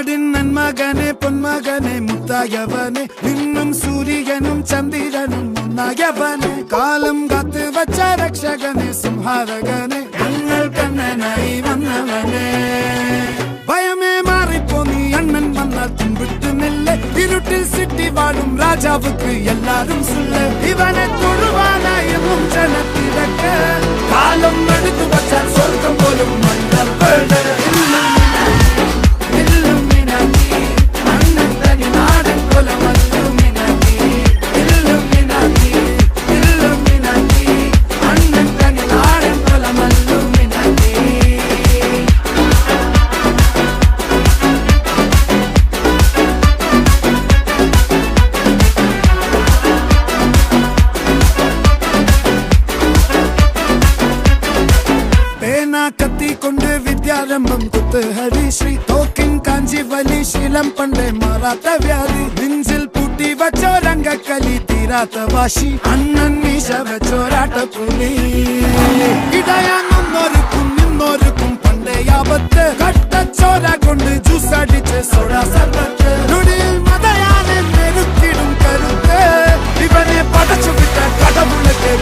നാടിൻ നന്മകനെ പൊന്മകനെ മുത്തായവനെ നിന്നും സൂര്യനും ചന്ദ്രനും ഒന്നായവനെ കാലം കാത്ത് വച്ച രക്ഷകനെ സംഹാരകനെ ഞങ്ങൾ കണ്ണനായി വന്നവനെ ഭയമേ മാറിപ്പോ നീ അണ്ണൻ വന്നാൽ തുമ്പിട്ട് നെല്ല് ഇരുട്ടിൽ സിറ്റി വാഴും രാജാവുക്ക് എല്ലാരും സുല്ല് ഇവനെ തൊഴുവാനായി ജനത്തിരക്ക് കാലം എടുത്തു വച്ചാൽ സ്വർഗം പോലും മണ്ണപ്പേട് കത്തിക്കൊണ്ട് വിദ്യാരംഭം കുത്ത് ഹരിശ്രീ തോക്കിൻ കാഞ്ചി വലി ശീലം പണ്ടേ മാറാത്ത വ്യാധി നെഞ്ചിൽ പൂട്ടി വച്ചോരംഗക്കലി തീരാത്ത വാശി അണ്ണൻ മീശ വെച്ചോരാട്ട പുലി ഇടയാങ്ങൊന്നൊരുക്കും നിന്നൊരുക്കും പണ്ടേ ആപത്ത് കട്ടച്ചോര കൊണ്ട് ജ്യൂസ് അടിച്ച് സോഡാ സർബത്ത് നൊടിയിൽ മതയാനെ മെരുക്കിടും കരുത്ത് ഇവനെ പടച്ചു വിട്ട കടവുളക്കെ